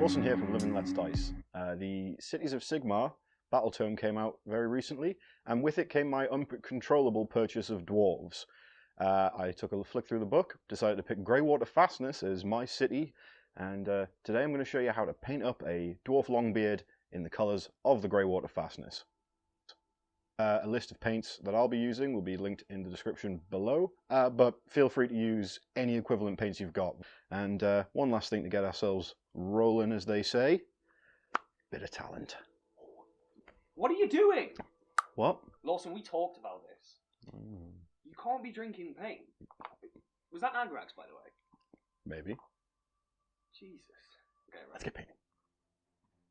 Lawson here from Living Let's Dice. The Cities of Sigmar BattleTome came out very recently, and with it came my uncontrollable purchase of dwarves. I took a flick through the book, decided to pick Greywater Fastness as my city, and today I'm going to show you how to paint up a Dwarf Longbeard in the colours of the Greywater Fastness. A list of paints that I'll be using will be linked in the description below, but feel free to use any equivalent paints you've got. And one last thing to get ourselves rolling, as they say, bit of talent. What are you doing? What? Lawson, we talked about this. You can't be drinking paint. Was that Agrax, by the way? Maybe. Jesus. Okay, right. Let's get painting.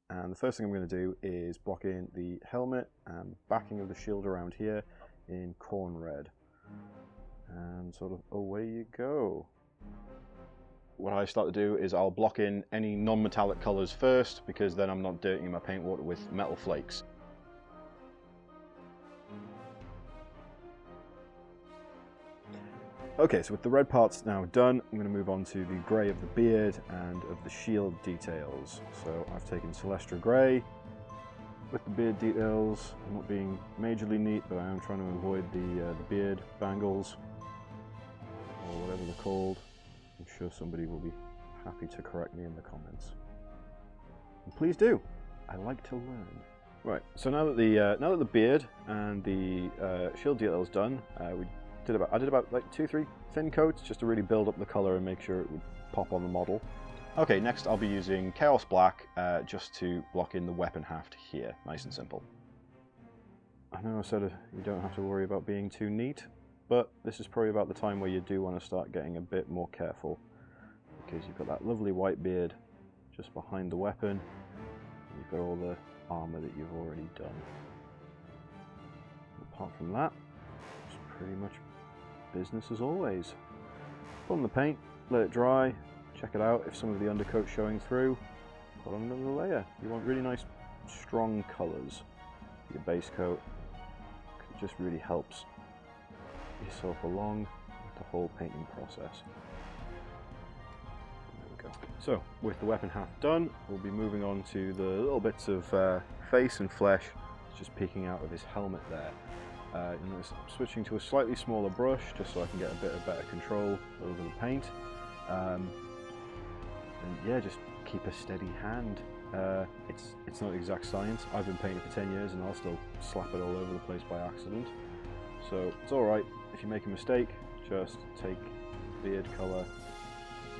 And the first thing I'm going to do is block in the helmet and backing of the shield around here in corn red. And sort of away you go. What I start to do is I'll block in any non-metallic colours first, because then I'm not dirtying my paint water with metal flakes. Okay, so with the red parts now done, I'm going to move on to the grey of the beard and of the shield details. So I've taken Celestra Grey with the beard details. I'm not being majorly neat, but I am trying to avoid the beard bangles, or whatever they're called. I'm sure somebody will be happy to correct me in the comments. And please do. I like to learn. Right, so now that the beard and the shield detail is done, I did about like 2-3 thin coats just to really build up the colour and make sure it would pop on the model. Okay, next I'll be using Chaos Black just to block in the weapon haft here, nice and simple. I know I said you don't have to worry about being too neat, but this is probably about the time where you do want to start getting a bit more careful, because you've got that lovely white beard just behind the weapon, and you've got all the armour that you've already done. Apart from that, it's pretty much business as always. Put on the paint, let it dry, check it out. If some of the undercoat's showing through, put on another layer. You want really nice strong colours for your base coat. It just really helps yourself along with the whole painting process. There we go. So with the weapon half done, we'll be moving on to the little bits of face and flesh just peeking out of his helmet there. You notice I'm switching to a slightly smaller brush just so I can get a bit of better control over the paint. And yeah, just keep a steady hand. It's not exact science. I've been painting for 10 years and I'll still slap it all over the place by accident. So it's alright, if you make a mistake, just take beard colour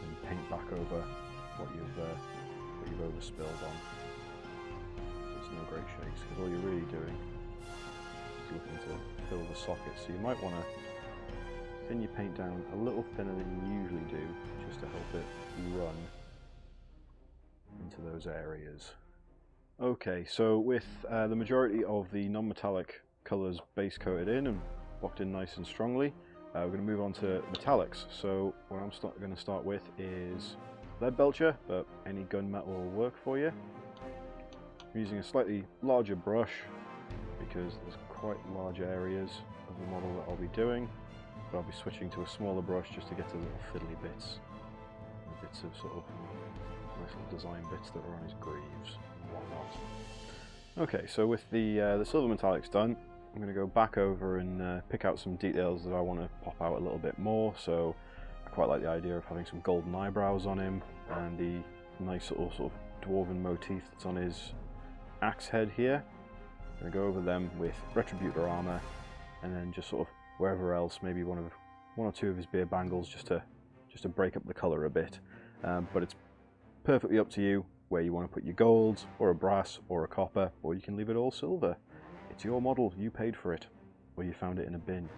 and paint back over what you've overspilled on. There's no great shakes, because all you're really doing looking to fill the socket, so you might want to thin your paint down a little thinner than you usually do, just to help it run into those areas. Okay, so with the majority of the non-metallic colours base coated in and blocked in nice and strongly, we're going to move on to metallics. So what I'm going to start with is Leadbelcher, but any gunmetal will work for you. I'm using a slightly larger brush because there's quite large areas of the model that I'll be doing, but I'll be switching to a smaller brush just to get to little fiddly bits, bits of sort of nice little design bits that are on his greaves and whatnot. Okay, so with the silver metallics done, I'm going to go back over and pick out some details that I want to pop out a little bit more. So I quite like the idea of having some golden eyebrows on him and the nice little sort of dwarven motif that's on his axe head here. I'm going to go over them with Retributor Armour, and then just sort of wherever else, maybe one or two of his beard bangles, just to break up the colour a bit. But it's perfectly up to you where you want to put your golds, or a brass, or a copper, or you can leave it all silver. It's your model, you paid for it, or you found it in a bin.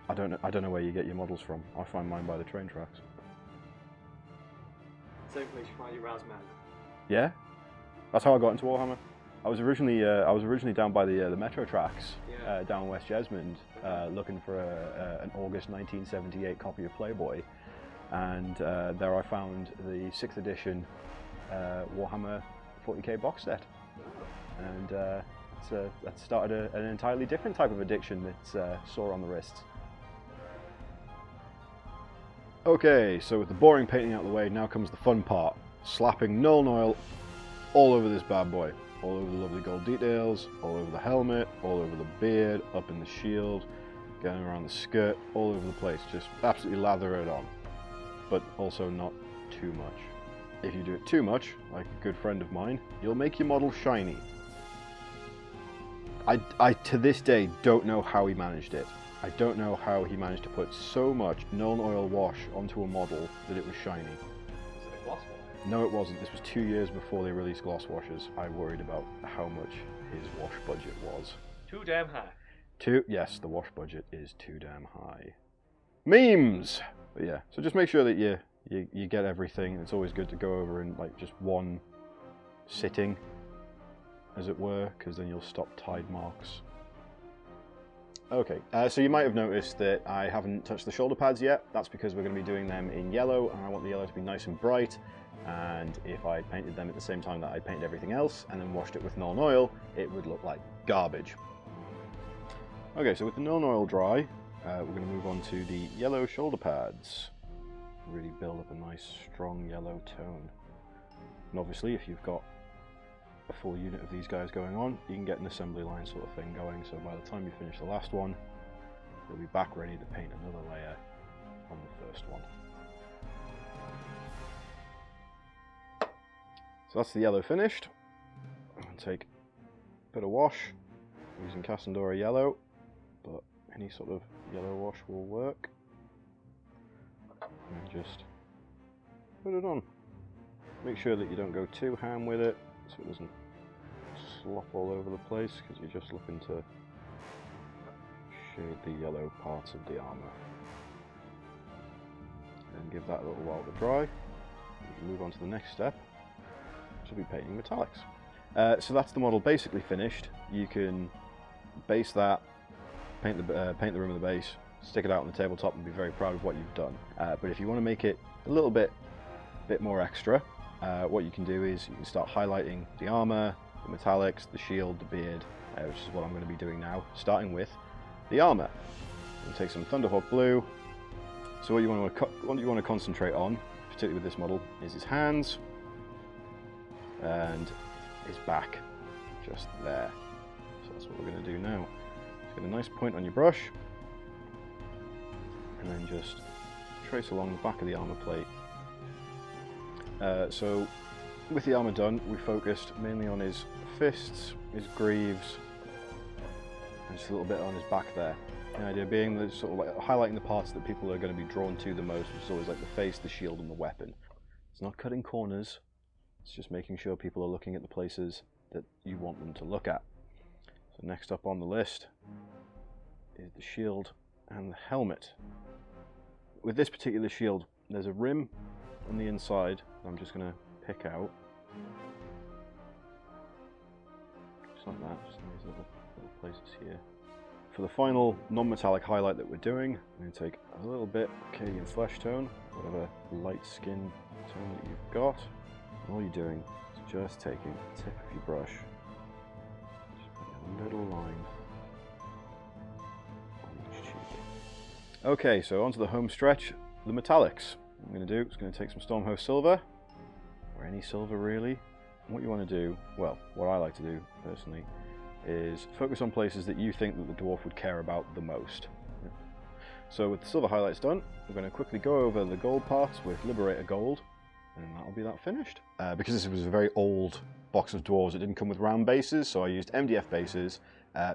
I don't know where you get your models from. I find mine by the train tracks. Same place you find your Razman. Yeah, that's how I got into Warhammer. I was originally down by the metro tracks, Yeah. down West Jesmond, looking for an August 1978 copy of Playboy, and there I found the 6th edition Warhammer 40k box set, and that started an entirely different type of addiction that's sore on the wrists. Okay, so with the boring painting out of the way, now comes the fun part. slapping Nuln Oil all over this bad boy. All over the lovely gold details, all over the helmet, all over the beard, up in the shield, going around the skirt, all over the place. Just absolutely lather it on, but also not too much. If you do it too much, like a good friend of mine, you'll make your model shiny. I to this day don't know how he managed it. I don't know how he managed to put so much Nuln Oil Wash onto a model that it was shiny. Was it a gloss wash? No, it wasn't. This was 2 years before they released gloss washes. I worried about how much his wash budget was. Too damn high. Yes, the wash budget is too damn high. Memes! But yeah, so just make sure that you get everything. It's always good to go over in like just one sitting, as it were, because then you'll stop tide marks. Okay, so you might have noticed that I haven't touched the shoulder pads yet. That's because we're going to be doing them in yellow, and I want the yellow to be nice and bright. And if I painted them at the same time that I painted everything else, and then washed it with Nuln Oil, it would look like garbage. Okay, so with the Nuln Oil dry, we're going to move on to the yellow shoulder pads. Really build up a nice, strong yellow tone. And obviously, if you've got a full unit of these guys going on, you can get an assembly line sort of thing going, so by the time you finish the last one, you'll be back ready to paint another layer on the first one. So that's the yellow finished. I'm going to take a bit of wash, using Cassandora yellow, but any sort of yellow wash will work. And just put it on. Make sure that you don't go too ham with it, so it doesn't slop all over the place, because you're just looking to shade the yellow parts of the armour. Then give that a little while to dry. Move on to the next step, which will be painting metallics. So that's the model basically finished. You can base that, paint the rim of the base, stick it out on the tabletop and be very proud of what you've done. But if you want to make it a little bit more extra, what you can do is you can start highlighting the armour, the metallics, the shield, the beard, which is what I'm going to be doing now, starting with the armour. You take some Thunderhawk Blue. So what you want to concentrate on, particularly with this model, is his hands and his back, just there. So that's what we're going to do now. Just get a nice point on your brush, and then just trace along the back of the armour plate. So with the armour done, we focused mainly on his fists, his greaves, and just a little bit on his back there. The idea being that sort of like highlighting the parts that people are going to be drawn to the most, which is always like the face, the shield, and the weapon. It's not cutting corners, it's just making sure people are looking at the places that you want them to look at. So next up on the list is the shield and the helmet. With this particular shield, there's a rim on the inside that I'm just going to pick out. Just like that, just in these little places here. For the final non-metallic highlight that we're doing, I'm going to take a little bit of Cadian flesh tone, whatever light skin tone that you've got. And all you're doing is just taking the tip of your brush, just putting a little line on each cheek. Okay, so onto the home stretch, the metallics. What I'm going to do is going to take some Stormhost Silver, or any silver really. And what you want to do, well, what I like to do personally, is focus on places that you think that the dwarf would care about the most. So with the silver highlights done, we're going to quickly go over the gold parts with Liverator Gold, and that'll be that finished. Because this was a very old box of dwarves, it didn't come with round bases, so I used MDF bases,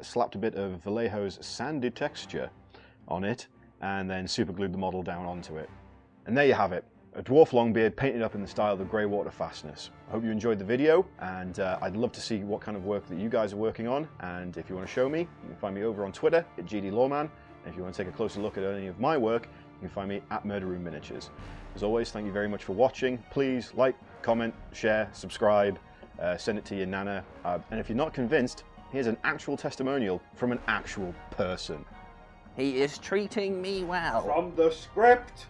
slapped a bit of Vallejo's sandy texture on it, and then super glued the model down onto it. And there you have it, a dwarf Longbeard painted up in the style of the Greywater Fastness. I hope you enjoyed the video, and I'd love to see what kind of work that you guys are working on. And if you want to show me, you can find me over on Twitter at GDLawman. And if you want to take a closer look at any of my work, you can find me at Murder Room Miniatures. As always, thank you very much for watching. Please like, comment, share, subscribe, send it to your nana. And if you're not convinced, here's an actual testimonial from an actual person. He is treating me well. From the script!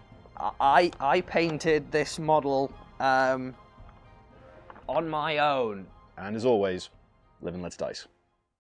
I painted this model on my own. And as always, live and let's dice.